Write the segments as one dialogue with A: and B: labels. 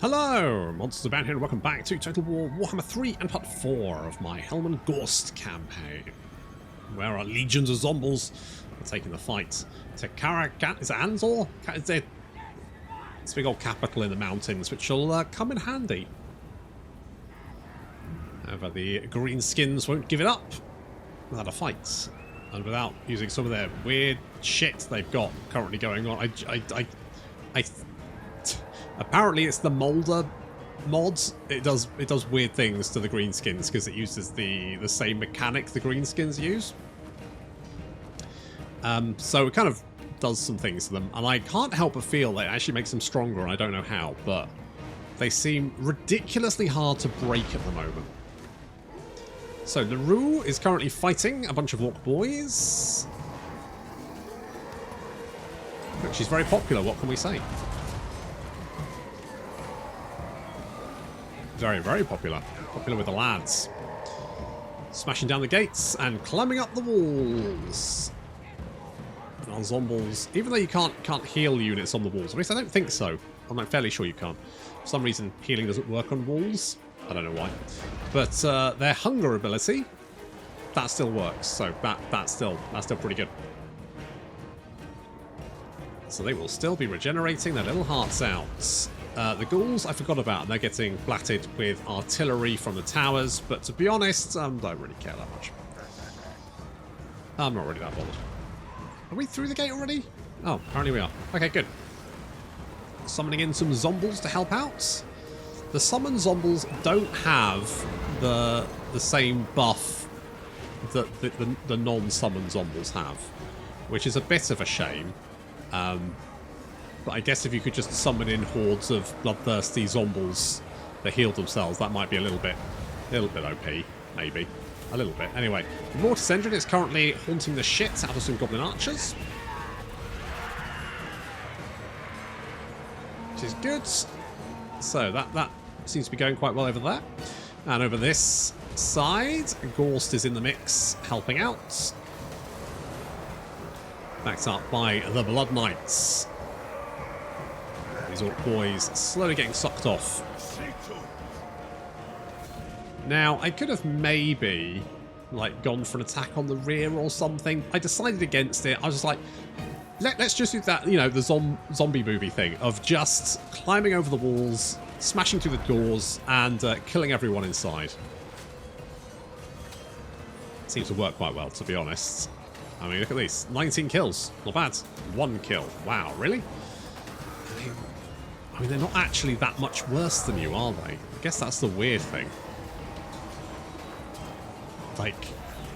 A: Hello, Modz the Band here, and welcome back to Total War Warhammer 3 and part 4 of my Helman Ghorst campaign, where our legions of zombies are taking the fight to Caravan. Is it Anzor? It's a big old capital in the mountains, which will come in handy. However, the greenskins won't give it up without a fight, and without using some of their weird shit they've got currently going on. Apparently it's the Molder mods. It does weird things to the greenskins because it uses the same mechanic the greenskins use. So it kind of does some things to them, and I can't help but feel that it actually makes them stronger, and I don't know how, but they seem ridiculously hard to break at the moment. So LaRue is currently fighting a bunch of orc boys. Look, she's very popular, what can we say? Very, very popular. Popular with the lads. Smashing down the gates and climbing up the walls. And our zombies, even though you can't heal units on the walls, at least I don't think so. I'm fairly sure you can't. For some reason, healing doesn't work on walls. I don't know why. But their hunger ability, that still works. So that's still pretty good. So they will still be regenerating their little hearts out. The ghouls I forgot about, and they're getting blatted with artillery from the towers, but to be honest, don't really care that much. I'm not really that bothered. Are we through the gate already? Oh, apparently we are. Okay, good. Summoning in some zombies to help out. The summoned zombies don't have the same buff that the non-summoned zombies have, which is a bit of a shame. But I guess if you could just summon in hordes of bloodthirsty zombies that heal themselves, that might be a little bit OP, maybe. A little bit. Anyway, the Mortis engine is currently haunting the shit out of some goblin archers. Which is good. So that seems to be going quite well over there. And over this side, Ghorst is in the mix, helping out. Backed up by the Blood Knights. These orc boys slowly getting sucked off. Now, I could have maybe gone for an attack on the rear or something. I decided against it. I was just like, let's just do that, you know, the zombie movie thing of just climbing over the walls, smashing through the doors, and killing everyone inside. Seems to work quite well, to be honest. I mean, look at these. 19 kills. Not bad. 1 kill. Wow, really? I mean, they're not actually that much worse than you, are they? I guess that's the weird thing.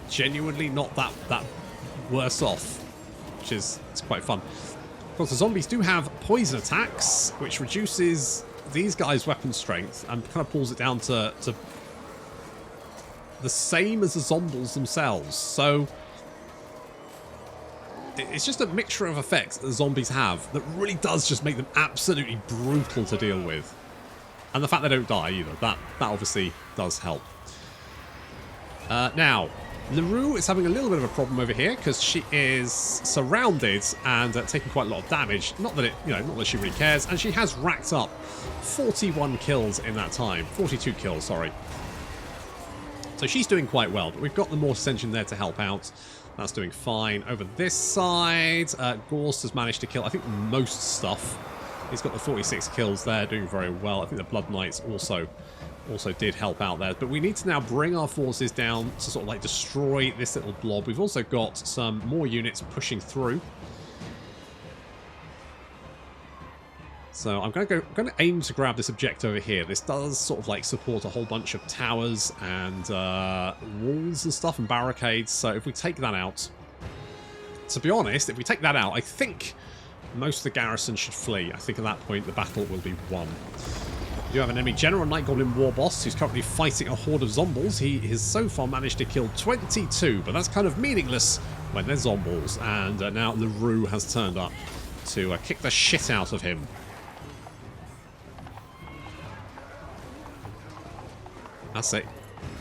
A: Genuinely not that worse off. Which is it's quite fun. Of course, the zombies do have poison attacks, which reduces these guys' weapon strength and kind of pulls it down to the same as the zombies themselves. So it's just a mixture of effects that the zombies have that really does just make them absolutely brutal to deal with. And the fact they don't die either, that obviously does help. Now, LaRue is having a little bit of a problem over here because she is surrounded and taking quite a lot of damage. Not that not that she really cares, and she has racked up 41 kills in that time. 42 kills, sorry. So she's doing quite well, but we've got the Mortis engine there to help out. That's doing fine. Over this side, Ghorst has managed to kill, I think, most stuff. He's got the 46 kills there, doing very well. I think the Blood Knights also did help out there. But we need to now bring our forces down to sort of destroy this little blob. We've also got some more units pushing through. So I'm going to aim to grab this objective over here. This does sort of support a whole bunch of towers and walls and stuff and barricades. So if we take that out, to be honest, if we take that out, I think most of the garrison should flee. I think at that point the battle will be won. We do have an enemy general, Night Goblin War Boss, who's currently fighting a horde of zombies. He has so far managed to kill 22, but that's kind of meaningless when they're zombies. And now LaRue has turned up to kick the shit out of him. That's it.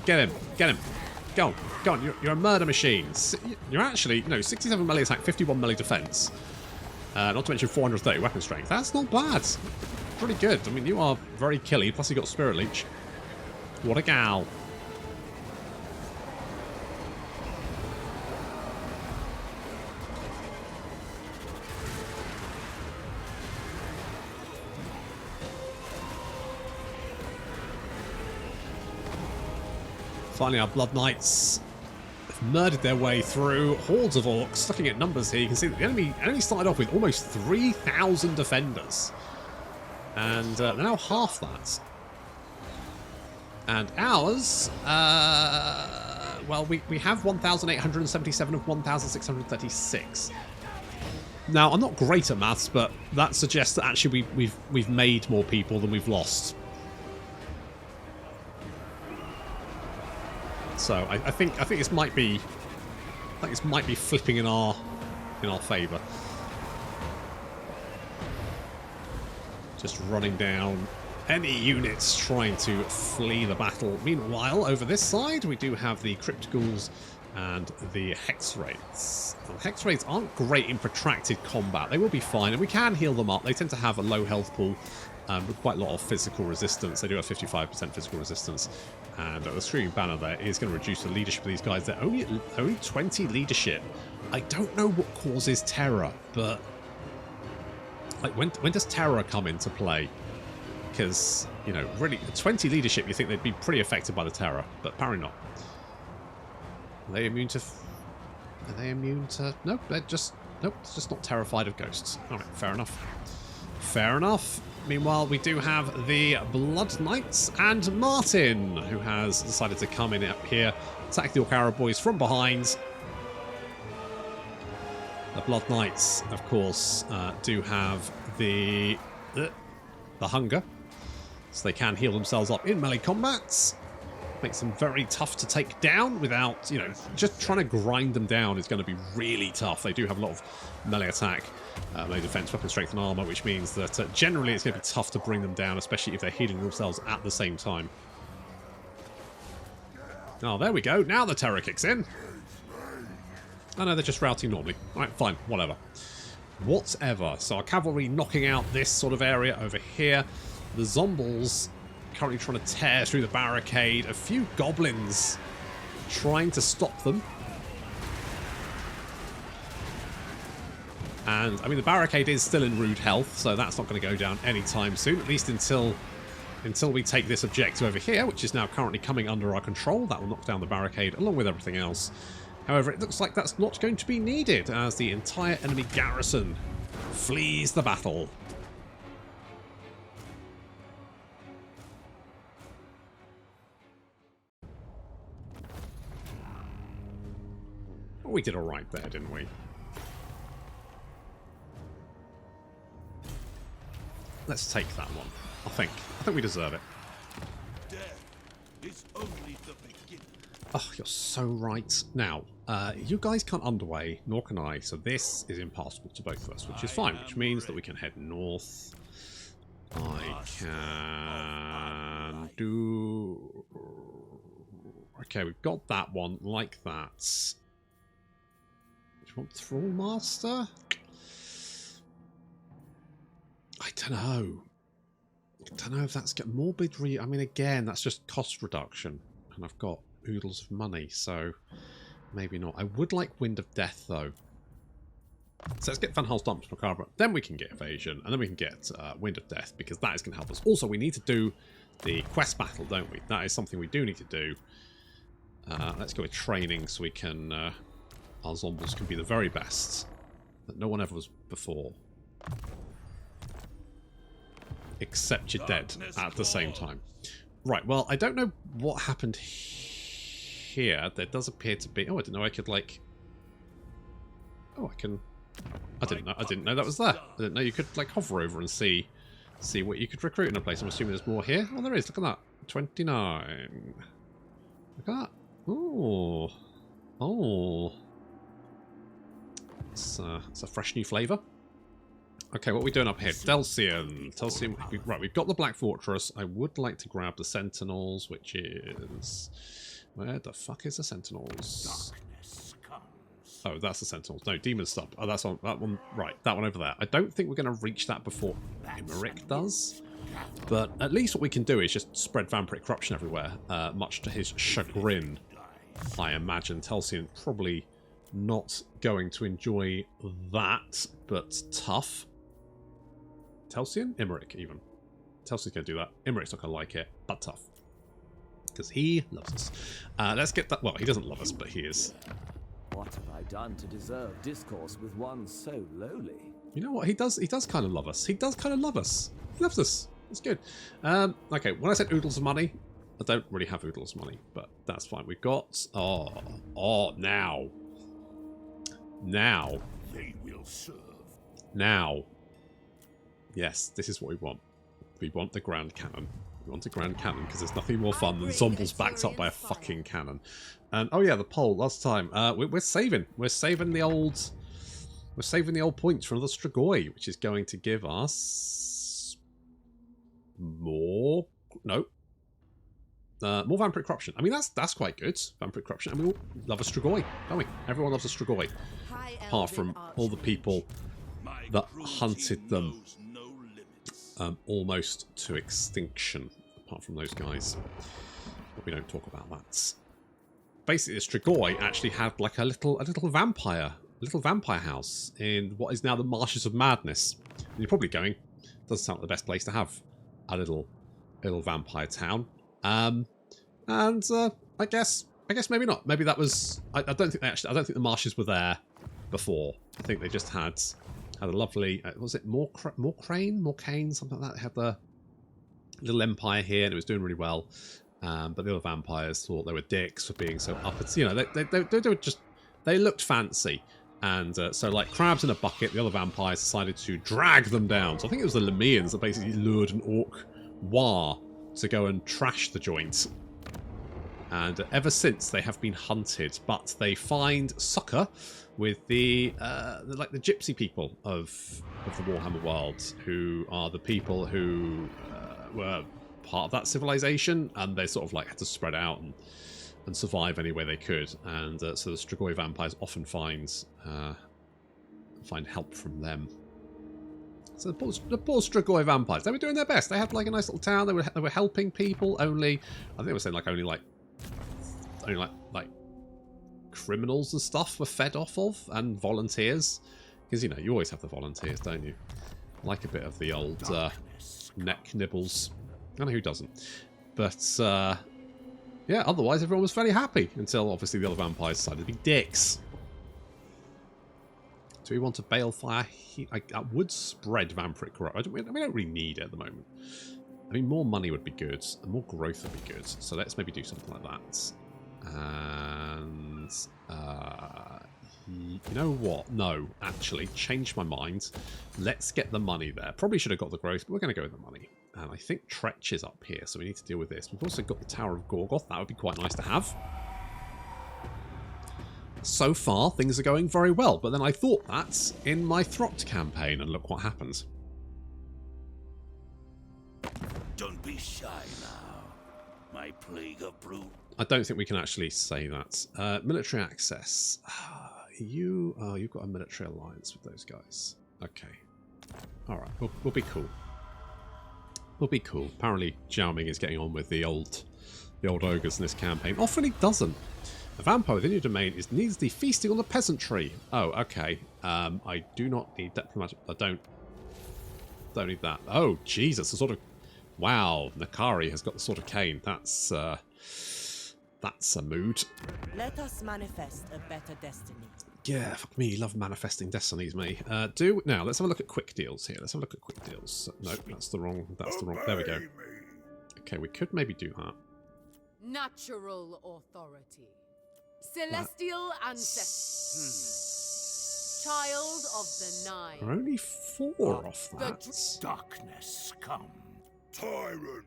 A: Get him. Get him. Go on. Go on. You're a murder machine. You're actually, 67 melee attack, 51 melee defense. Not to mention 430 weapon strength. That's not bad. pretty good. I mean, you are very killy, plus you got Spirit Leech. What a gal. Finally, our Blood Knights have murdered their way through hordes of orcs. Looking at numbers here, you can see that the enemy started off with almost 3,000 defenders. And they're now half that. And ours, well, we have 1,877 of 1,636. Now, I'm not great at maths, but that suggests that actually we've made more people than we've lost. So I think this might be flipping in our favour. Just running down any units trying to flee the battle. Meanwhile, over this side, we do have the Crypt Ghouls and the Hex Wraiths. Well, the Hex Wraiths aren't great in protracted combat. They will be fine, and we can heal them up. They tend to have a low health pool with quite a lot of physical resistance. They do have 55% physical resistance. And the Screaming Banner there is going to reduce the leadership of these guys. They're only 20 leadership. I don't know what causes terror, but like when does terror come into play? Because, you know, really, 20 leadership, you think they'd be pretty affected by the terror, but apparently not. Are they immune to... Are they immune to... Nope, they're just... Nope, it's just not terrified of ghosts. Alright, fair enough. Fair enough. Meanwhile, we do have the Blood Knights and Martin, who has decided to come in up here, attack the Orc boys from behind. The Blood Knights, of course, do have the hunger, so they can heal themselves up in melee combats. Makes them very tough to take down without, you know, just trying to grind them down is going to be really tough. They do have a lot of melee attack, melee defense, weapon strength and armor, which means that generally it's going to be tough to bring them down, especially if they're healing themselves at the same time. Oh, there we go. Now the terror kicks in. Oh no, they're just routing normally. Alright, fine. Whatever. Whatever. So our cavalry knocking out this sort of area over here. The Zombies currently trying to tear through the barricade. A few goblins trying to stop them. And, I mean, the barricade is still in rude health, so that's not going to go down anytime soon, at least until we take this objective over here, which is now currently coming under our control. That will knock down the barricade, along with everything else. However, it looks like that's not going to be needed, as the entire enemy garrison flees the battle. We did alright there, didn't we? Let's take that one. I think we deserve it.
B: Death is only the beginning.
A: Oh, you're so right. Now, you guys can't underway, nor can I, so this is impassable to both of us, which is fine, which means that we can head north. I can do... Okay, we've got that one like that. Do you want Thrall Master? I don't know. I don't know if that's get morbid I mean, again, that's just cost reduction. And I've got oodles of money, so maybe not. I would like Wind of Death, though. So let's get Van Hal's Dumps Macabre. Then we can get Evasion, and then we can get Wind of Death, because that is going to help us. Also, we need to do the quest battle, don't we? That is something we do need to do. Let's go with training so we can... our zombies can be the very best that no one ever was before. Except you're dead at the same time. Right, well, I don't know what happened here. There does appear to be... Oh, I didn't know I could, like... Oh, I can... I didn't know that was there. I didn't know you could, like, hover over and see what you could recruit in a place. I'm assuming there's more here. Oh, there is. Look at that. 29. Look at that. Oh. Oh. It's a fresh new flavour. Okay, what are we doing up here? Delcian. Right, we've got the Black Fortress. I would like to grab the Sentinels, which is... Where the fuck is the Sentinels? Oh, that's the Sentinels. No, Demon Stub. Oh, that's on that one. Right, that one over there. I don't think we're going to reach that before Imeric does. But at least what we can do is just spread vampiric corruption everywhere, much to his chagrin, I imagine. Telsian probably not going to enjoy that, but tough. Telsian? Imric, even. Telsian's going to do that. Imric's not going to like it, but tough. Because he loves us. Let's get that... Well, he doesn't love us, but he is.
C: What have I done to deserve discourse with one so lowly?
A: You know what? He does kind of love us. He does kind of love us. He loves us. It's good. Okay, when I said oodles of money, I don't really have oodles of money, but that's fine. We've got... Oh, now. Now.
B: They will serve.
A: Now. Yes, this is what we want. We want the Grand Cannon. We want a Grand Cannon because there's nothing more fun than zombies backed up by a fucking cannon. And oh yeah, the poll last time. We're saving. We're saving the old. We're saving the old points from the Strigoi, which is going to give us more. No. More vampiric corruption. I mean, that's quite good. Vampiric corruption. And we all love a Strigoi, don't we? Everyone loves a Strigoi, apart from all the people that hunted them almost to extinction. Apart from those guys, but we don't talk about that. Basically, the Strigoi actually had like a little vampire house in what is now the Marshes of Madness. And you're probably going, doesn't sound like the best place to have a little vampire town. I guess maybe not. Maybe that was. I don't think the marshes were there before. I think they just had a lovely. Was it Morcane, something like that? They had the little empire here, and it was doing really well. But the other vampires thought they were dicks for being so up. You know, they were just. They looked fancy. And so, like crabs in a bucket, the other vampires decided to drag them down. So I think it was the Lemians that basically lured an orc war to go and trash the joint. And ever since, they have been hunted. But they find succor with the gypsy people of the Warhammer world, who are the people who were part of that civilization, and they sort of like had to spread out and survive any way they could, and so the Strigoi vampires often find help from them. So the poor Strigoi vampires, they were doing their best. They had like a nice little town. They were helping people. Only I think they were saying like only criminals and stuff were fed off of, and volunteers, because you know you always have the volunteers, don't you? Like a bit of the old neck nibbles. I don't know who doesn't, but. Yeah, otherwise everyone was fairly happy until obviously the other vampires decided to be dicks. Do we want a balefire? I would spread vampiric corruption. We don't really need it at the moment. I mean, more money would be good, and more growth would be good. So let's maybe do something like that. And you know what? No, actually, change my mind. Let's get the money there. Probably should have got the growth, but we're going to go with the money. And I think Tretch is up here, so we need to deal with this. We've also got the Tower of Gorgoth. That would be quite nice to have. So far, things are going very well. But then I thought that in my Throt campaign, and look what happened.
B: Don't be shy now, my plague of brute.
A: I don't think we can actually say that. Military access. You've got a military alliance with those guys. Okay. Alright, we'll be cool. We'll be cool. Apparently, Jiaoming is getting on with the old ogres in this campaign. Often he doesn't. A vampire within your domain needs the feasting on the peasantry. Oh, okay. I do not need diplomatic. I don't need that. Oh, Jesus! The sort of wow. Nakari has got the sort of cane. That's a mood.
D: Let us manifest a better destiny.
A: Yeah, fuck me, love manifesting destinies, me. Now, let's have a look at quick deals here. Let's have a look at quick deals. No, that's the wrong. There we go. Okay, we could maybe do that.
D: Natural authority. Celestial ancestor. Child of the Nine.
A: We're only 4 off that.
B: Darkness come. Tyrant.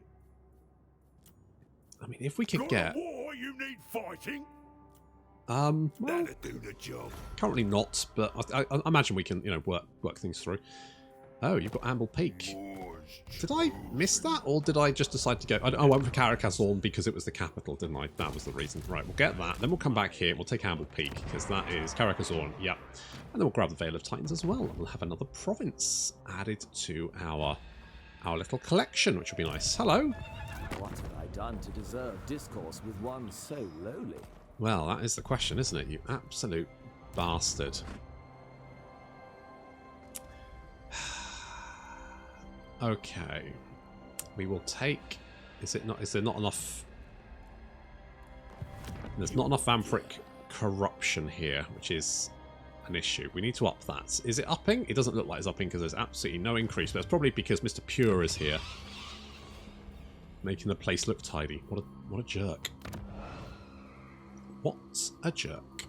A: I mean, if we could get...
B: war you need fighting?
A: Well,
B: That'll do the job.
A: Currently not, but I imagine we can, work things through. Oh, you've got Amble Peak. Did I miss that, or did I just decide to go... I went for Caracazorn because it was the capital, didn't I? That was the reason. Right, we'll get that. Then we'll come back here and we'll take Amble Peak, because that is Caracazorn, yep. And then we'll grab the Vale of Titans as well. And we'll have another province added to our our little collection, which will be nice. Hello.
C: What have I done to deserve discourse with one so lowly?
A: Well, that is the question, isn't it? You absolute bastard. Okay. We will take... Is there not enough... There's not enough vampiric corruption here, which is an issue. We need to up that. Is it upping? It doesn't look like it's upping because there's absolutely no increase, but it's probably because Mr. Pure is here. Making the place look tidy. What a jerk. What a jerk.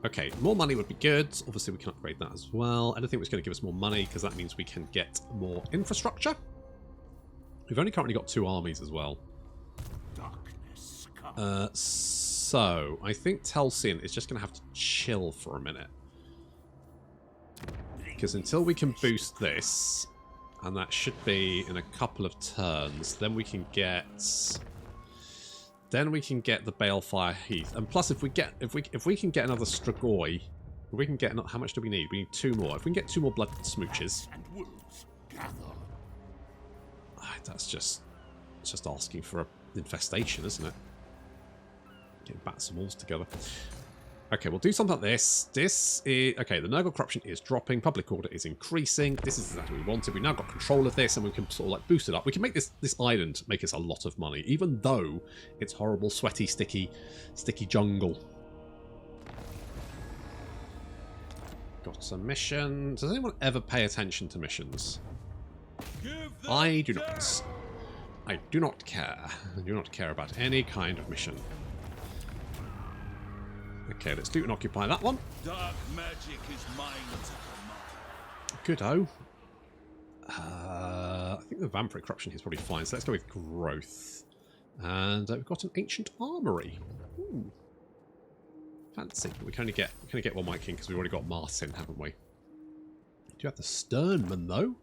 A: Okay, more money would be good. Obviously, we can upgrade that as well. Anything that's going to give us more money, because that means we can get more infrastructure. We've only currently got 2 armies as well. So, I think Telsian is just going to have to chill for a minute. Because until we can boost this, and that should be in a couple of turns, then we can get... Then we can get the Balefire Heath. And plus, if we can get another Strigoi, we can get... How much do we need? We need 2 more. If we can get 2 more Blood Smooches... That's just... It's just asking for an infestation, isn't it? Getting bats and walls together. Okay, we'll do something like this. This is... Okay, the Nurgle corruption is dropping. Public order is increasing. This is exactly what we wanted. We've now got control of this, and we can sort of like boost it up. We can make this island make us a lot of money, even though it's horrible, sweaty, sticky jungle. Got a mission. Does anyone ever pay attention to missions? I do not. I do not care. I do not care about any kind of mission. Okay, let's loot and occupy that one.
B: Dark magic is mine to command.
A: Good-o. I think the vampiric corruption here is probably fine, so let's go with growth. And we've got an ancient armory. Ooh. Fancy. We can only get one White King because we've already got Martin, haven't we? We do have the Sternman though.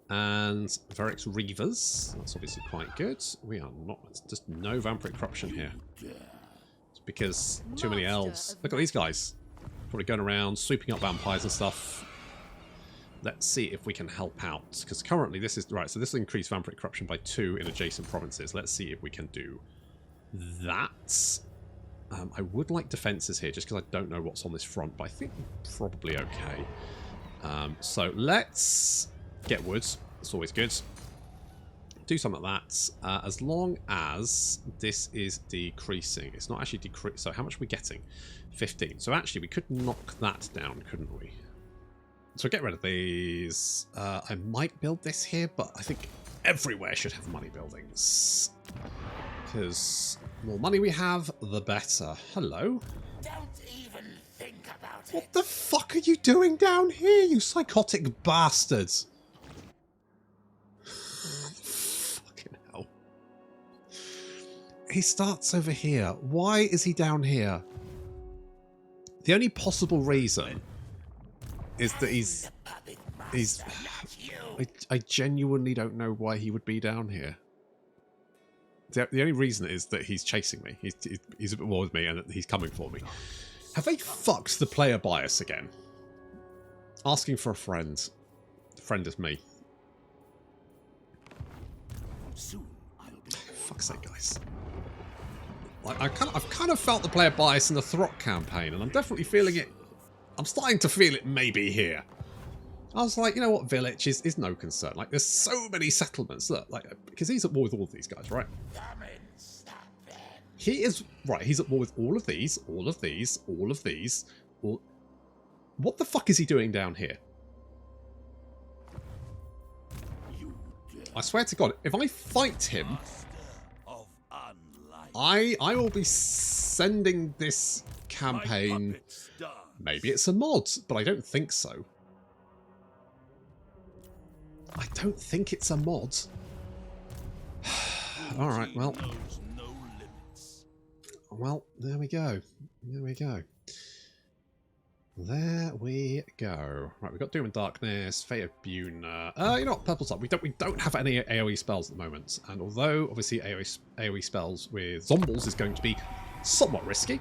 A: And Verix Reavers. That's obviously quite good. We are not... Just no vampiric corruption here. It's because too many elves. Look at these guys. Probably going around, sweeping up vampires and stuff. Let's see if we can help out. Because currently this is... Right, so this will increase vampiric corruption by 2 in adjacent provinces. Let's see if we can do that. I would like defences here, just because I don't know what's on this front. But I think we're probably okay. So let's... Get woods. It's always good. Do something like that. As long as this is decreasing. It's not actually decreasing. So how much are we getting? 15. So actually we could knock that down, couldn't we? So get rid of these. I might build this here, but I think everywhere should have money buildings. Because the more money we have, the better. Hello.
B: Don't even think about it.
A: What the fuck are you doing down here, you psychotic bastards? Fucking hell. He starts over here. Why is he down here? The only possible reason is that he's I genuinely don't know why he would be down here. The only reason is that he's chasing me. He's a bit more with me and he's coming for me. Have they fucked the player bias again? Asking for a friend. The friend is me.
B: Soon I'll be...
A: Fuck's sake, guys. Like, I've kind of felt the player bias in the Throt campaign, and I'm definitely feeling it. I'm starting to feel it maybe here. I was like, you know what, village is no concern. Like, there's so many settlements. Look, like, because he's at war with all of these guys, right? He is, right, he's at war with all of these, all of these, all of these. All... What the fuck is he doing down here? I swear to God, if I fight him, I will be sending this campaign... Maybe it's a mod, but I don't think so. I don't think it's a mod. Alright, well. Well, there we go. There we go. There we go. Right, we've got Doom and Darkness, Fate of Buna. You know what, Purple's up. We don't have any AoE spells at the moment. And although obviously AoE spells with Zombles is going to be somewhat risky.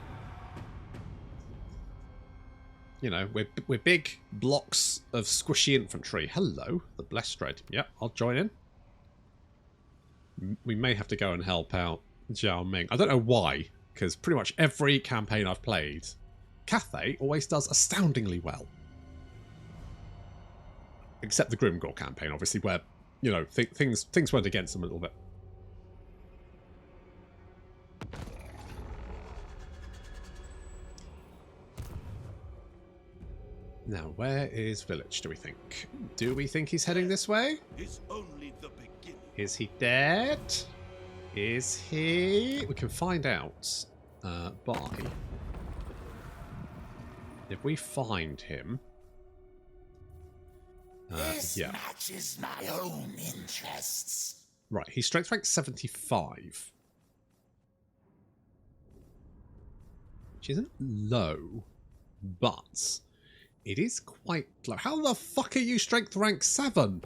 A: You know, we're big blocks of squishy infantry. Hello, the Blessed Dread. Yep, I'll join in. we may have to go and help out Zhao Ming. I don't know why, because pretty much every campaign I've played, Cathay always does astoundingly well. Except the Grimgor campaign, obviously, where, you know, things went against them a little bit. Now, where is Village, do we think? Do we think he's heading this way?
B: It's only the beginning.
A: Is he dead? Is he? We can find out by... If we find him...
B: This
A: yeah.
B: matches my own interests.
A: Right, he's strength rank 75. Which isn't low, but it is quite low. How the fuck are you strength rank 7?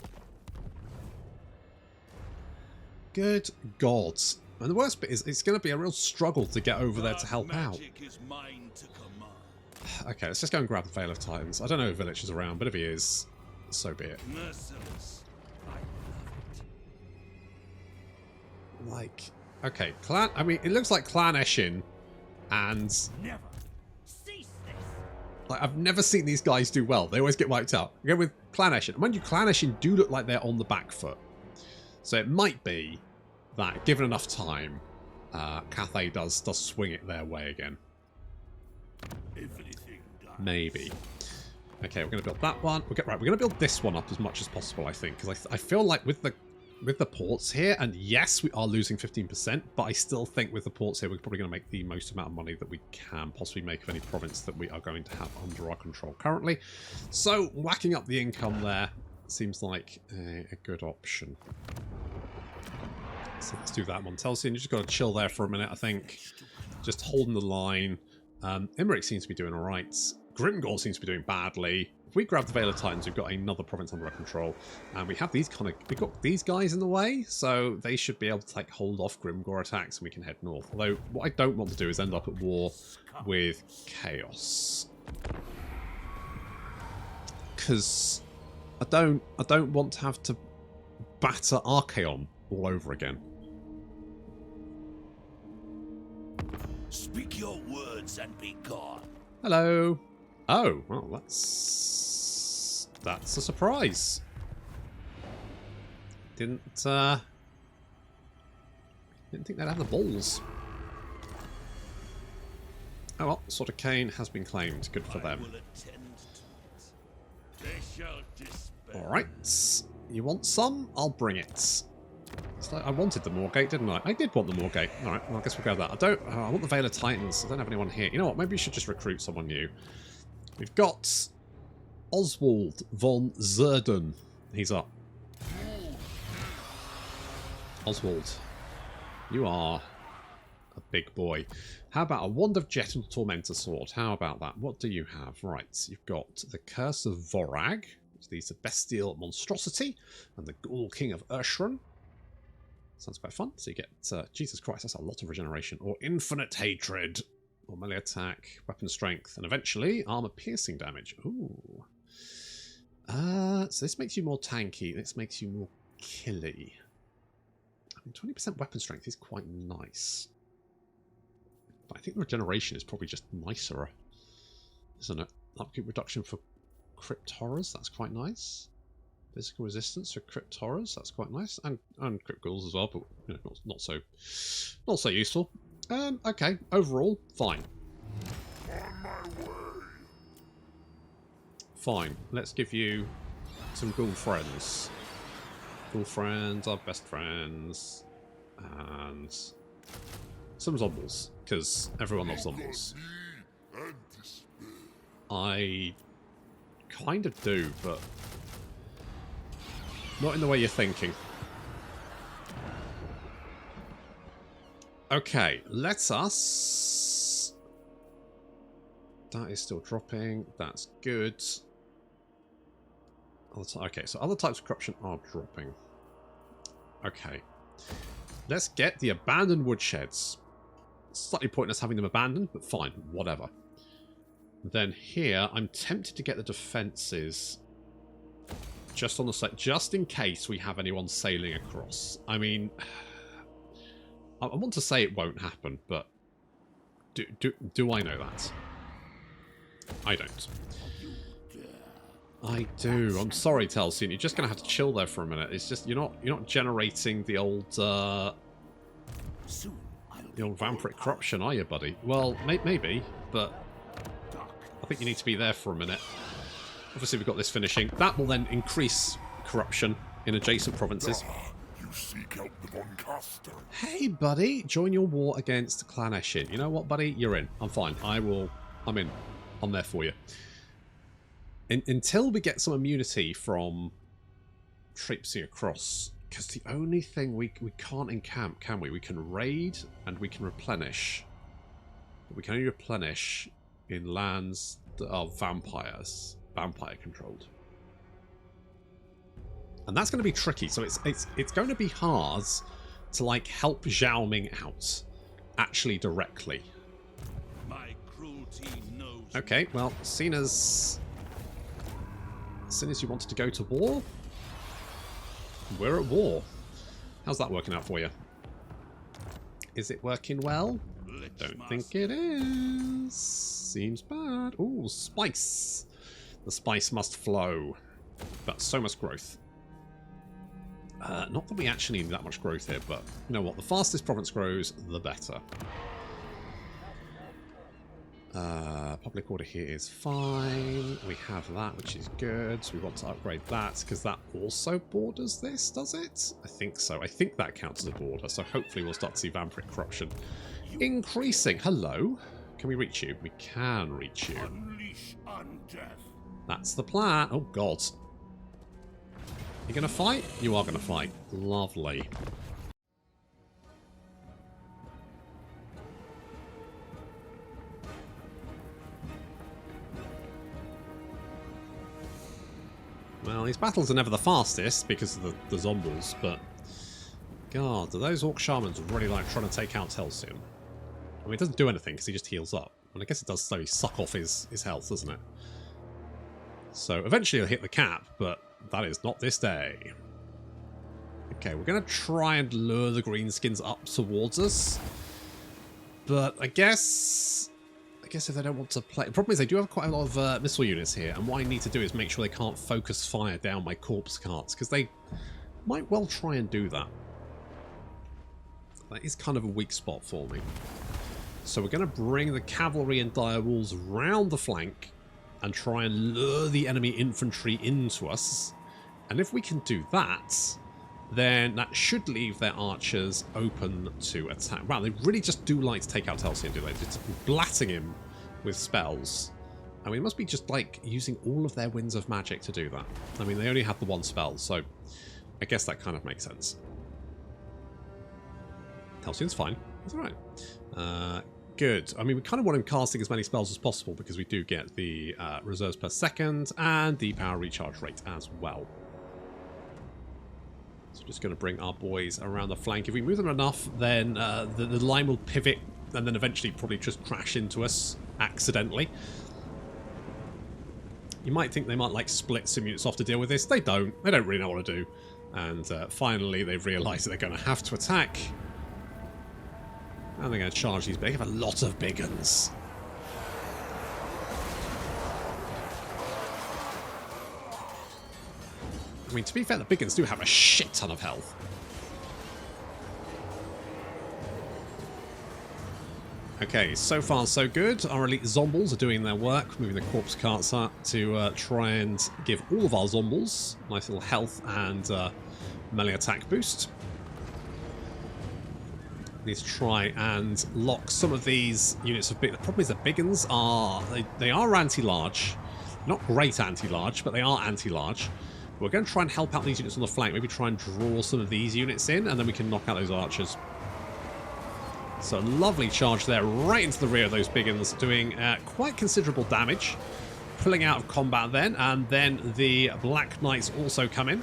A: Good God. And the worst bit is it's going to be a real struggle to get over there to help out.
B: Is mine to command.
A: Okay, let's just go and grab the Veil of Titans. I don't know if Village is around, but if he is, so be it.
B: Merciless. I love it.
A: Like, okay, I mean, it looks like Slaanesh and...
B: Never cease this.
A: Like, I've never seen these guys do well. They always get wiped out. Again with Slaanesh. And mind you, Slaanesh do look like they're on the back foot. So it might be that, given enough time, Cathay does swing it their way again.
B: Everything dies.
A: Maybe. Okay, we're going to build that one. We're going to build this one up as much as possible, I think. Because I feel like with the ports here, and yes, we are losing 15%, but I still think with the ports here, we're probably going to make the most amount of money that we can possibly make of any province that we are going to have under our control currently. So, whacking up the income there seems like a good option. So let's do that one. Telsian, you just got to chill there for a minute, I think. Just holding the line. Imric seems to be doing alright. Grimgor seems to be doing badly. If we grab the Veil of Titans, we've got another province under our control. And we have these we've got these guys in the way, so they should be able to take hold off Grimgor attacks and we can head north. Although, what I don't want to do is end up at war with Chaos. Because I don't want to have to batter Archaon all over again.
B: Speak your words and be gone.
A: Hello. Oh, well, that's a surprise. Didn't think they'd have the balls. Oh well, Sword of Cain has been claimed. Good for them. Alright. You want some? I'll bring it. It's like I wanted the Moorgate, didn't I? I did want the Moorgate. Alright, well, I guess we'll grab that. I want the Veil of Titans. I don't have anyone here. You know what? Maybe we should just recruit someone new. We've got Oswald von Zerden. He's up. Oswald, you are a big boy. How about a Wand of Jet and Tormentor Sword? How about that? What do you have? Right, you've got the Curse of Vorag, which leads to Bestial Monstrosity, and the Ghoul King of Urshran. Sounds quite fun. So you get, Jesus Christ, that's a lot of regeneration. Or Infinite Hatred. Or melee attack, weapon strength, and eventually armor piercing damage. Ooh. So this makes you more tanky. This makes you more killy. I mean, 20% weapon strength is quite nice. But I think the regeneration is probably just nicer, isn't it? Upkeep reduction for crypt horrors. That's quite nice. Physical resistance for crypt horrors. That's quite nice, and crypt ghouls as well, but you know, not so useful. Okay, overall, fine.
B: On my way.
A: Fine, let's give you some ghoul friends. Ghoul friends are best friends. And some zombies, because everyone loves zombies. I kind of do, but not in the way you're thinking. Okay, let us... That is still dropping. That's good. Okay, so other types of corruption are dropping. Okay. Let's get the abandoned woodsheds. Slightly pointless having them abandoned, but fine, whatever. Then here, I'm tempted to get the defences just on the side, just in case we have anyone sailing across. I mean... I want to say it won't happen, but do I know that? I don't. I do. I'm sorry, Telsian. You're just gonna have to chill there for a minute. It's just you're not generating the old vampiric corruption, are you, buddy? Well, maybe, but I think you need to be there for a minute. Obviously, we've got this finishing. That will then increase corruption in adjacent provinces.
E: You seek out the Von Caster.
A: Hey, buddy, join your war against Slaanesh. You know what, buddy? You're in. I'm fine. I'm in. I'm there for you. Until we get some immunity from traipsing across, because the only thing we can't encamp, can we? We can raid and we can replenish. But we can only replenish in lands that are vampire controlled. And that's going to be tricky. So it's going to be hard to like help Zhao Ming out actually directly.
B: My cruelty knows.
A: Okay, well, seeing as you wanted to go to war, we're at war. How's that working out for you? Is it working well? Don't think it is. Seems bad. Ooh, spice. The spice must flow. But so much growth. Not that we actually need that much growth here, but you know what? The fastest province grows, the better. Public order here is fine. We have that, which is good. So we want to upgrade that, because that also borders this, does it? I think so. I think that counts as a border, so hopefully we'll start to see vampiric corruption increasing. Hello? Can we reach you? We can reach you.
B: Unleash undeath.
A: That's the plan. Oh, God. You gonna fight? You are gonna fight. Lovely. Well, these battles are never the fastest because of the zombies, but God, do those orc shamans really like trying to take out Telsian? I mean, it doesn't do anything because he just heals up. And I guess it does slowly suck off his health, doesn't it? So eventually he'll hit the cap, but that is not this day. Okay, we're going to try and lure the greenskins up towards us. But I guess if they don't want to play... The problem is they do have quite a lot of missile units here, and what I need to do is make sure they can't focus fire down my corpse carts, because they might well try and do that. That is kind of a weak spot for me. So we're going to bring the cavalry and dire wolves round the flank and try and lure the enemy infantry into us. And if we can do that, then that should leave their archers open to attack. Wow, they really just do like to take out Telsian, do they? Just blatting him with spells. I mean, it must be just like using all of their winds of magic to do that. I mean, they only have the one spell, so I guess that kind of makes sense. Telsian's fine. That's alright. Good. I mean, we kind of want him casting as many spells as possible because we do get the reserves per second and the power recharge rate as well. So just going to bring our boys around the flank. If we move them enough, then the line will pivot and then eventually probably just crash into us accidentally. You might think they might like split some units off to deal with this. They don't. They don't really know what to do. And finally they've realised that they're going to have to attack. And they're going to charge these. They have a lot of big uns. I mean, to be fair, the big uns do have a shit ton of health. Okay, so far so good. Our elite zombies are doing their work, moving the corpse carts up to try and give all of our zombies nice little health and melee attack boost. Need to try and lock some of these units of big. The problem is the big uns are they are anti-large, not great anti-large, but they are anti-large. We're going to try and help out these units on the flank. Maybe try and draw some of these units in, and then we can knock out those archers. So lovely charge there, right into the rear of those big uns, doing quite considerable damage. Pulling out of combat then, and then the Black Knights also come in.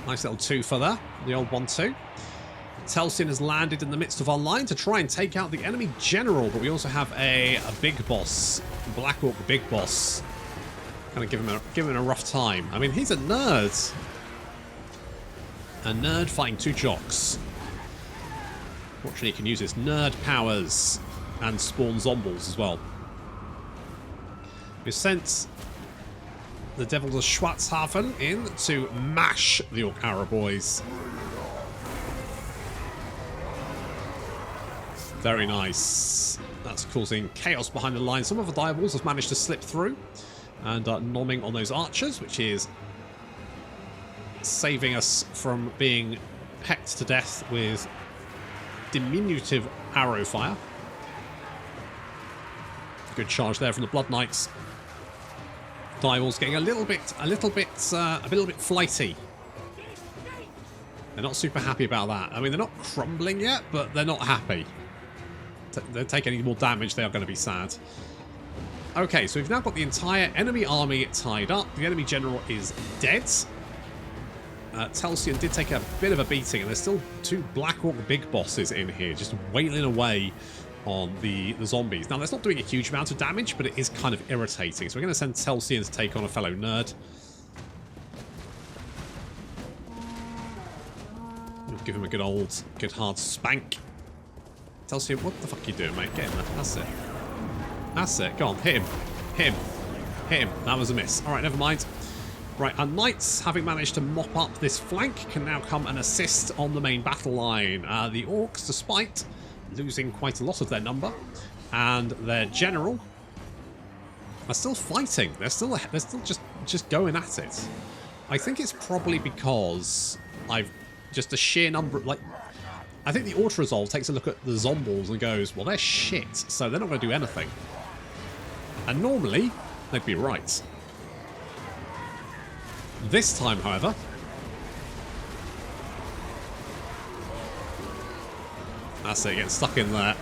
A: Nice little twofer there, the old 1-2. Telsian has landed in the midst of our line to try and take out the enemy general, but we also have a big boss, Black Orc big boss. Kind of give him a rough time. I mean, he's a nerd. A nerd fighting 2 jocks. Fortunately, he can use his nerd powers and spawn zombies as well. We've sent the Devils of Schwarzhafen in to mash the Orc Arrow boys. Very nice. That's causing chaos behind the line. Some of the Diabols have managed to slip through and are nomming on those archers, which is saving us from being pecked to death with diminutive arrow fire. Good charge there from the Blood Knights. Diabols getting a little bit flighty. They're not super happy about that. I mean, they're not crumbling yet, but they're not happy. They take any more damage, they are going to be sad. Okay, so we've now got the entire enemy army tied up. The enemy general is dead. Telsion did take a bit of a beating, and there's still 2 Black Orc big bosses in here, just wailing away on the zombies. Now, that's not doing a huge amount of damage, but it is kind of irritating. So we're going to send Telsion to take on a fellow nerd. We'll give him a good hard spank. Telsion, what the fuck are you doing, mate? Get in there. That's it. That's it. Go on, hit him. Hit him. Hit him. That was a miss. Alright, never mind. Right, our knights, having managed to mop up this flank, can now come and assist on the main battle line. The orcs, despite losing quite a lot of their number, and their general, are still fighting. They're still just going at it. I think it's probably because I've just a sheer number, like, I think the auto-resolve takes a look at the zombies and goes, well, they're shit, so they're not going to do anything. And normally, they'd be right. This time, however, that's it, getting stuck in there.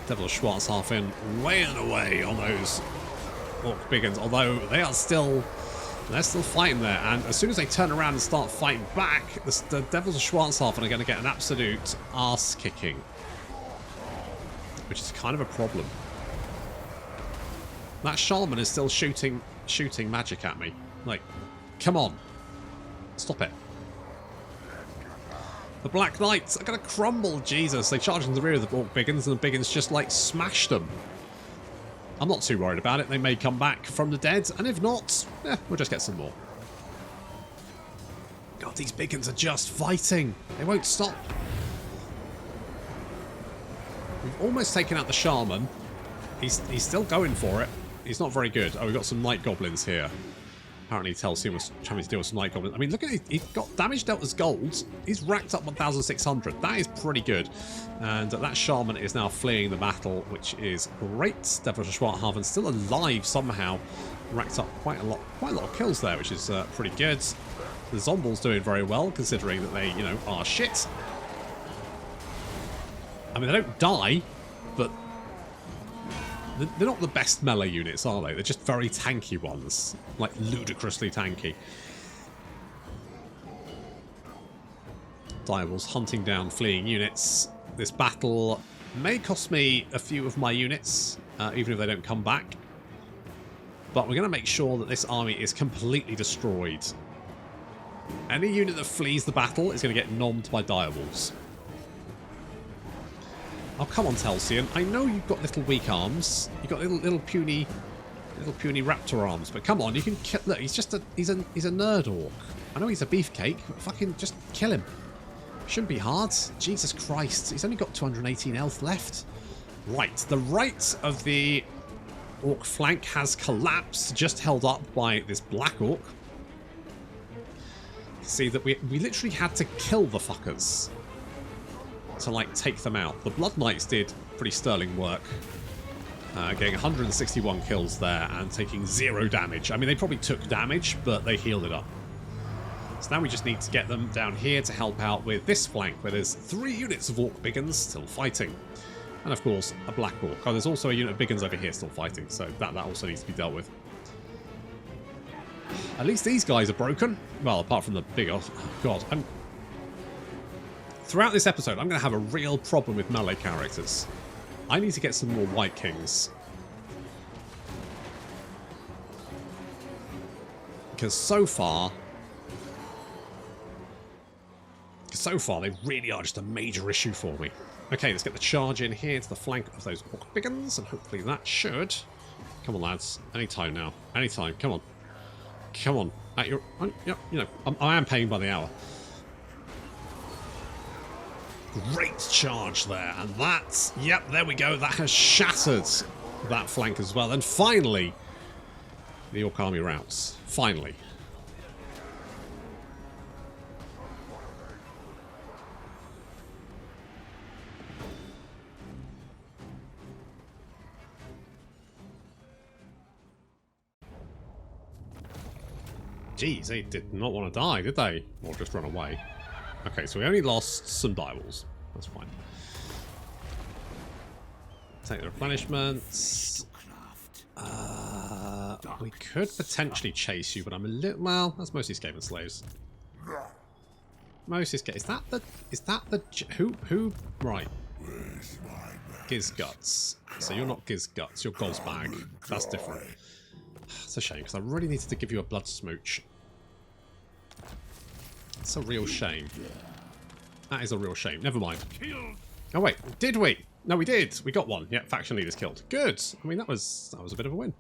A: Devil of Schwarzhafen wailing away on those Orc Biggins, although they're still fighting there, and as soon as they turn around and start fighting back, the Devils of Schwarzhafen are going to get an absolute arse-kicking, which is kind of a problem. That Shaman is still shooting magic at me. Like, come on. Stop it. The Black Knights are going to crumble. Jesus, they charge into the rear of the Orc Biggins, and the Biggins just, like, smashed them. I'm not too worried about it. They may come back from the dead, and if not, we'll just get some more. God, these Biggins are just fighting. They won't stop. We've almost taken out the Shaman. He's still going for it. He's not very good. Oh, we've got some Night Goblins here. Apparently Telsion was trying to deal with some Night Goblins. I mean, look at it. He's got damage dealt as gold. He's racked up 1,600. That is pretty good. And that Shaman is now fleeing the battle, which is great. Devil of Schwarzhafen still alive somehow. Racked up quite a lot of kills there, which is pretty good. The Zombies doing very well, considering that they, are shit. I mean, they don't die, but they're not the best melee units, are they? They're just very tanky ones. Like, ludicrously tanky. Diabols hunting down fleeing units. This battle may cost me a few of my units, even if they don't come back. But we're going to make sure that this army is completely destroyed. Any unit that flees the battle is going to get nommed by Diabols. Oh, come on, Telsion. I know you've got little weak arms. You've got little puny raptor arms, but come on, you can kill. Look, he's a nerd orc. I know he's a beefcake, but fucking just kill him. Shouldn't be hard. Jesus Christ, he's only got 218 health left. Right, the right of the orc flank has collapsed, just held up by this black orc. See that we literally had to kill the fuckers to, like, take them out. The Blood Knights did pretty sterling work. Getting 161 kills there and taking 0 damage. I mean, they probably took damage, but they healed it up. So now we just need to get them down here to help out with this flank, where there's 3 units of Orc Biggins still fighting. And, of course, a Black Orc. Oh, there's also a unit of Biggins over here still fighting, so that also needs to be dealt with. At least these guys are broken. Well, apart from the big... Oh, God. Throughout this episode, I'm going to have a real problem with melee characters. I need to get some more White Kings. Because so far... so far, they really are just a major issue for me. Okay, let's get the charge in here to the flank of those orc biggins, and hopefully that should... Come on, lads. Anytime now. Anytime. Come on. Come on. At your... you know, I am paying by the hour. Great charge there. And that... Yep, there we go. That has shattered that flank as well. And finally, the orc army routes. Finally. Jeez, they did not want to die, did they? Or just run away. Okay, so we only lost some direwolves. That's fine. Take the replenishments. We could potentially chase you, but I'm a little... Well, that's mostly Skaven slaves. Mostly Skaven... Is that the... Who... Right. Gizguts. So you're not Gizguts, you're Gozbag. That's different. It's a shame, because I really needed to give you a blood smooch. It's a real shame. That is a real shame. Never mind. Oh wait, did we? No, we did. We got one. Yeah, faction leaders killed. Good. I mean, that was a bit of a win.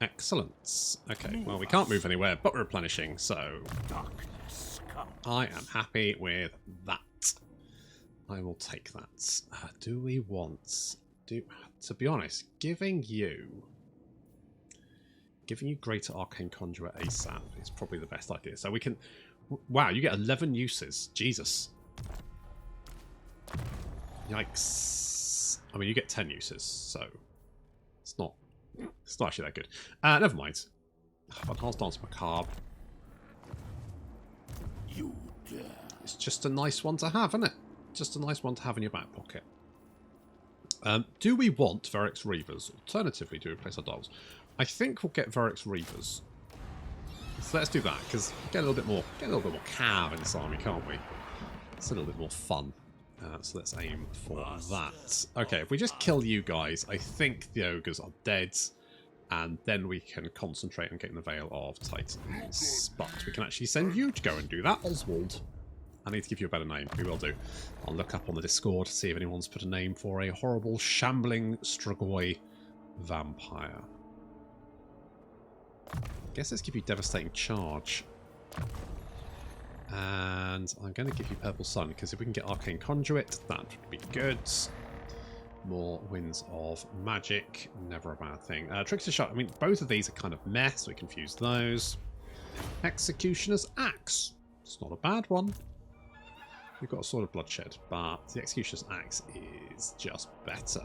A: Excellent. Okay, well, we can't move anywhere, but we're replenishing, so I am happy with that. I will take that. Do we want... To be honest, giving you Greater Arcane Conjurer ASAP is probably the best idea. So we can... Wow, you get 11 uses. Jesus. Yikes. I mean, you get 10 uses, so... It's not actually that good. Never mind. Enhanced Dance Macabre. It's just a nice one to have, isn't it? Just a nice one to have in your back pocket. Do we want Verix Reavers? Alternatively, do we replace our dogs? I think we'll get Verix Reavers. So let's do that, because get a little bit more cav in this army, can't we? It's a little bit more fun. So let's aim for that. Okay, if we just kill you guys, I think the ogres are dead, and then we can concentrate on getting the Veil of Titans. But we can actually send you to go and do that, Oswald. I need to give you a better name. We will do. I'll look up on the Discord, see if anyone's put a name for a horrible, shambling Strigoi vampire. I guess let's give you Devastating Charge. And I'm going to give you Purple Sun, because if we can get Arcane Conduit, that would be good. More Winds of Magic, never a bad thing. Trickster Shot, I mean, both of these are kind of meh, so we confuse those. Executioner's Axe, it's not a bad one. We've got a Sword of Bloodshed, but the Executioner's Axe is just better.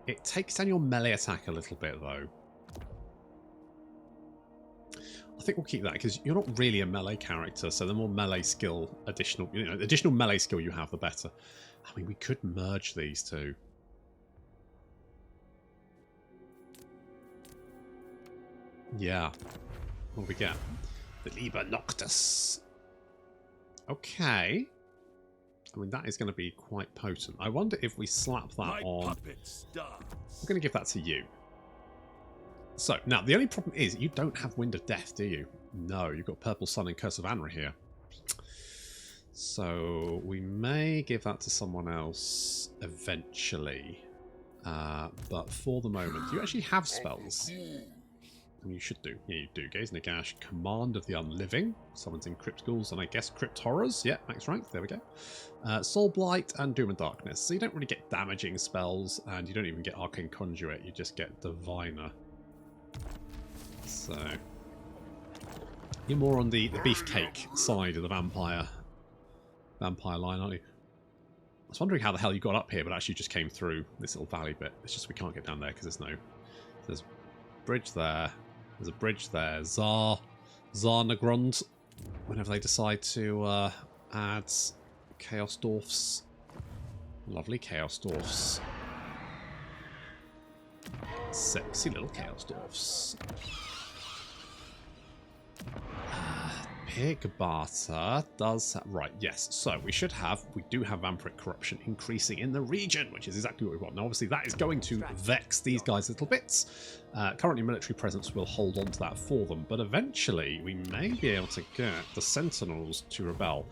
A: It takes down your melee attack a little bit, though. I think we'll keep that, because you're not really a melee character, so the more melee skill, additional melee skill you have, the better. I mean, we could merge these two. Yeah. What do we get? The Liber Noctis. Okay. I mean, that is going to be quite potent. I wonder if we slap that on... I'm going to give that to you. So, now, the only problem is you don't have Wind of Death, do you? No, you've got Purple Sun and Curse of Anra here. So, we may give that to someone else eventually. But for the moment, do you actually have spells? You should do. Yeah, you do. Gaze Nagash, Command of the Unliving, summons in Crypt Ghouls, and I guess Crypt Horrors. Yeah, max rank. There we go. Soul Blight and Doom and Darkness. So you don't really get damaging spells, and you don't even get Arcane Conduit. You just get Diviner. So you're more on the beefcake side of the vampire line, aren't you? I was wondering how the hell you got up here, but actually just came through this little valley bit. It's just we can't get down there because there's a bridge there. There's a bridge there. Zarnagrund. Whenever they decide to add Chaos Dwarfs. Lovely Chaos Dwarfs. Sexy little Chaos Dwarfs. Pig Barter does... Right, yes. So we do have Vampiric Corruption increasing in the region, which is exactly what we want. Now, obviously, that is going to vex these guys a little bit. Currently, military presence will hold on to that for them, but eventually we may be able to get the Sentinels to rebel.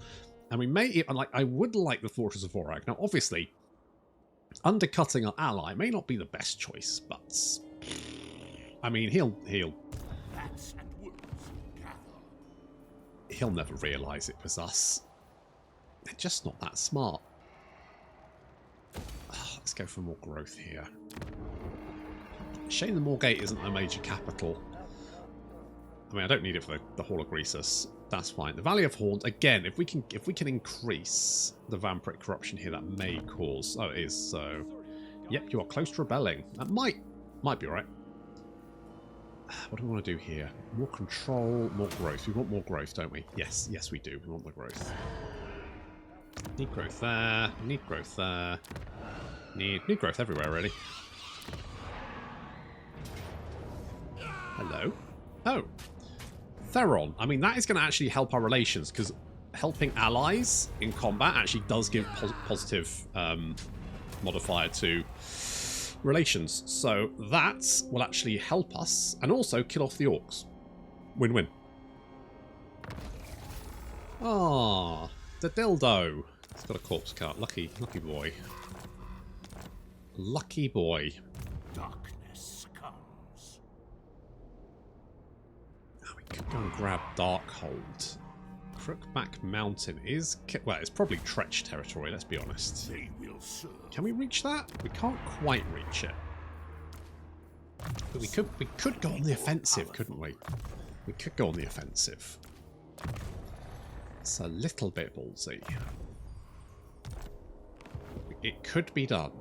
A: And we may, I would like the Fortress of Vorak. Now, obviously, undercutting our ally may not be the best choice, but I mean, he'll
B: Bats and wolves gather.
A: he'll never realise it was us. They're just not that smart. Let's go for more growth here. Shame the Moorgate isn't a major capital. I mean, I don't need it for the Hall of Greasus. That's fine. The Valley of Horns, again, if we can increase the vampiric corruption here, that may cause. Oh, it is. So, yep, you are close to rebelling. That might be alright. What do we want to do here? More control, more growth. We want more growth, don't we? Yes, we do. We want the growth. Need growth there. Need growth there. Need growth everywhere, really. Hello. Oh. Theron. I mean, that is going to actually help our relations, because helping allies in combat actually does give positive modifier to relations. So that will actually help us, and also kill off the orcs. Win-win. Ah, the dildo. It's got a corpse cart. Lucky boy. Lucky boy.
B: Darkness comes.
A: Oh, we could go and grab Darkhold. Crookback Mountain is... Well, it's probably Tretch territory, let's be honest.
B: They will serve.
A: Can we reach that? We can't quite reach it. But we could go on the offensive, couldn't we? We could go on the offensive. It's a little bit ballsy. It could be done.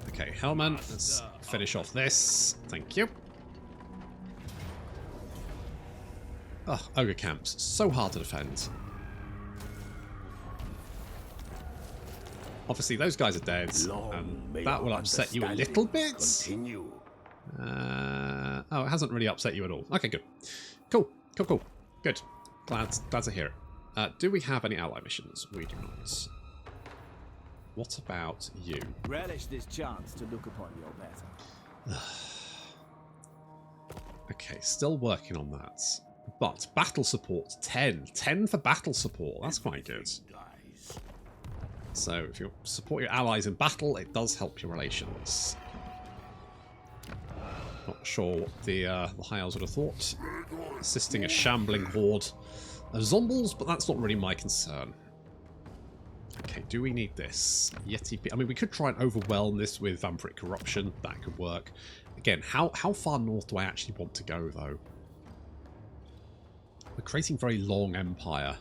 A: Okay, Helman, let's finish off this. Thank you. Oh, ogre camps. So hard to defend. Obviously, those guys are dead, and that will upset you a little bit.
B: Continue.
A: Oh, it hasn't really upset you at all. Okay, good. Cool. Good. Glad to hear it. Do we have any ally missions? We do not. What about you?
C: Relish this chance to look upon your better.
A: Okay, still working on that. But battle support, 10. 10 for battle support. That's quite good.
B: Dies.
A: So if you support your allies in battle, it does help your relations. Not sure what the High Elves would have thought. Assisting a shambling horde of zombies, but that's not really my concern. Okay, do we need this? Yeti... I mean, we could try and overwhelm this with vampiric corruption. That could work. Again, how far north do I actually want to go, though? We're creating a very long empire.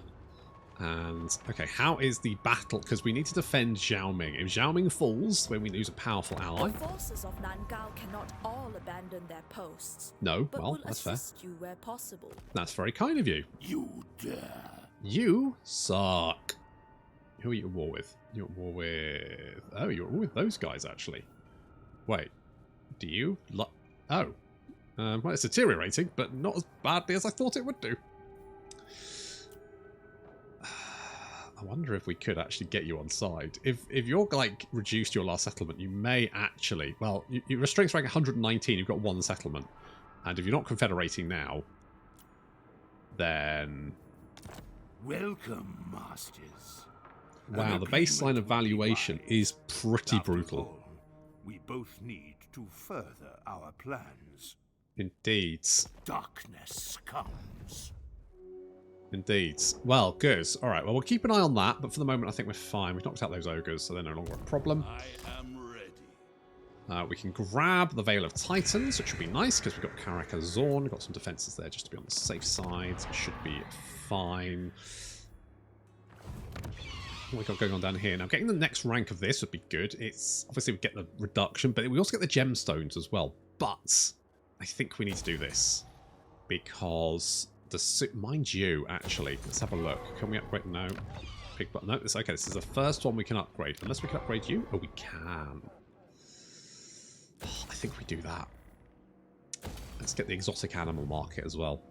A: And, okay, how is the battle? Because we need to defend Xiaoming. If Xiaoming falls, then we lose a powerful ally.
F: The forces of Nangao cannot all abandon their posts.
A: No,
F: but
A: well,
F: will
A: that's fair.
F: assist you where possible.
A: That's very kind of you.
B: You dare.
A: You suck. Who are you at war with? You're at war with... Oh, you're at war with those guys, actually. Wait. Do you... Oh. Well, it's deteriorating, but not as badly as I thought it would do. I wonder if we could actually get you on side. If you're, like, reduced your last settlement, you may actually... Well, your strength rank 119, you've got one settlement. And if you're not confederating now, then...
B: Welcome, masters.
A: Wow, the baseline of valuation is pretty brutal.
B: We both need to further our plans.
A: Indeed.
B: Darkness comes.
A: Indeed. Well, good. Alright, well, we'll keep an eye on that, but for the moment, I think we're fine. We've knocked out those ogres, so they're no longer a problem.
B: I am ready.
A: We can grab the Veil of Titans, which would be nice, because we've got Karnak Zorn. We've got some defenses there just to be on the safe side. Should be fine. What we got going on down here? Now, getting the next rank of this would be good. It's obviously we get the reduction, but we also get the gemstones as well. But I think we need to do this because mind you, actually, let's have a look. Can we upgrade? No. Big button. No, it's okay. This is the first one we can upgrade. Unless we can upgrade you. Oh, we can. Oh, I think we do that. Let's get the exotic animal market as well.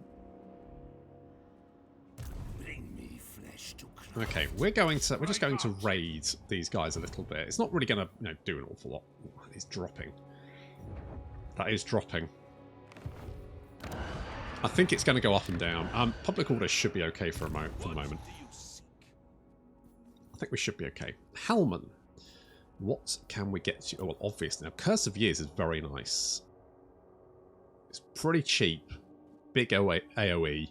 A: Okay, we're just going to raid these guys a little bit. It's not really going to, do an awful lot. It's dropping. That is dropping. I think it's going to go up and down. Public order should be okay for the moment. think we should be okay. Helman. What can we get to? Oh, well, obviously. Now, Curse of Years is very nice. It's pretty cheap. Big AoE.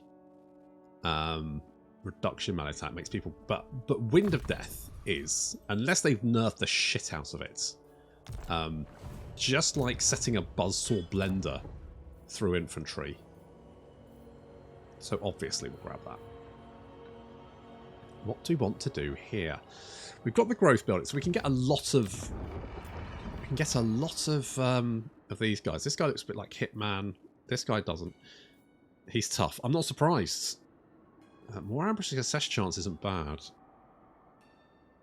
A: Reduction melee attack makes people... But Wind of Death is, unless they've nerfed the shit out of it, just like setting a buzzsaw blender through infantry. So obviously we'll grab that. What do we want to do here? We've got the growth building, so we can get a lot of... We can get a lot of these guys. This guy looks a bit like Hitman. This guy doesn't. He's tough. I'm not surprised. More ambush success chance isn't bad.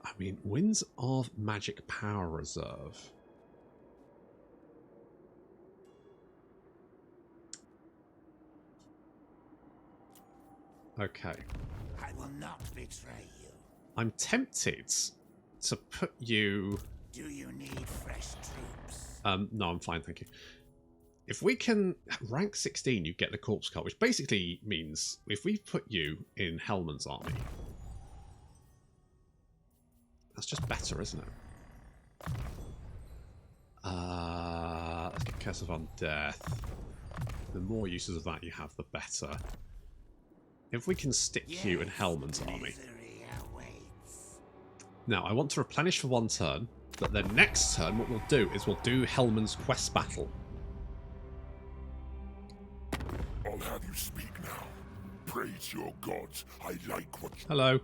A: I mean, Winds of Magic Power Reserve. Okay.
B: I will not betray you.
A: I'm tempted to put you...
B: Do you need fresh troops?
A: No, I'm fine, thank you. If we can rank 16, you get the corpse cult, which basically means if we put you in Helman's army, that's just better, isn't it? Let's get Curse of Undeath. The more uses of that you have, the better. If we can stick you in Helman's army. Now, I want to replenish for one turn, but then next turn what we'll do is we'll do Helman's quest battle.
E: I'll have you speak now. Praise your gods. I like what you...
A: Hello.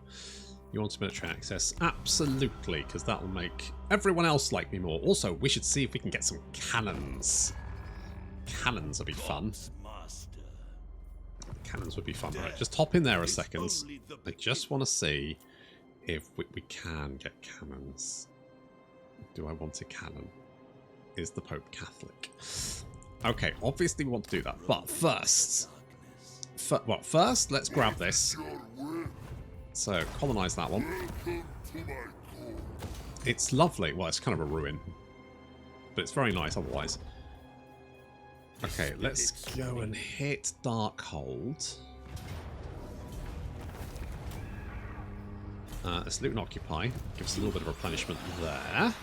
A: You want military access? Absolutely, because that will make everyone else like me more. Also, we should see if we can get some cannons. Cannons would be fun. Cannons would be fun. Right, just hop in there a second. I just want to see if we can get cannons. Do I want a cannon? Is the Pope Catholic? Okay, obviously we want to do that. But first... First, let's grab this. So, colonize that one. It's lovely. Well, it's kind of a ruin. But it's very nice otherwise. Okay, let's go and hit Darkhold. Let's loot and occupy. Give us a little bit of replenishment there.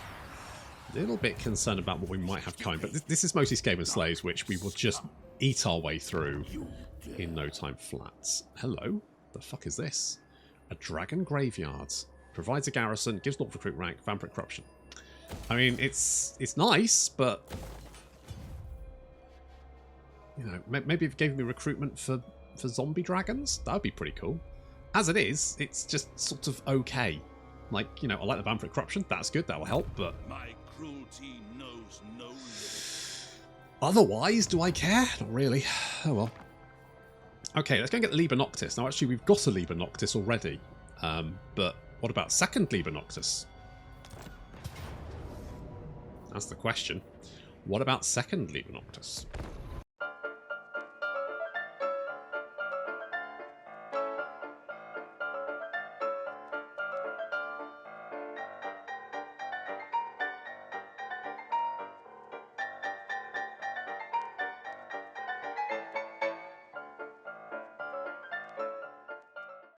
A: A little bit concerned about what we might have coming, but this is mostly Skaven slaves, which we will just eat our way through in no time flat. Hello? The fuck is this? A dragon graveyard. Provides a garrison, gives North recruit rank, vampire corruption. I mean, it's nice, but... You know, maybe if it gave me recruitment for zombie dragons, that would be pretty cool. As it is, it's just sort of okay. Like, you know, I like the vampire corruption, that's good, that will help, but...
B: My cruelty knows no limit.
A: Otherwise, do I care? Not really. Oh well. Okay, let's go and get the Liber Noctis. Now, actually, we've got a Liber Noctis already. But what about second Liber Noctis? That's the question. What about second Liber Noctis?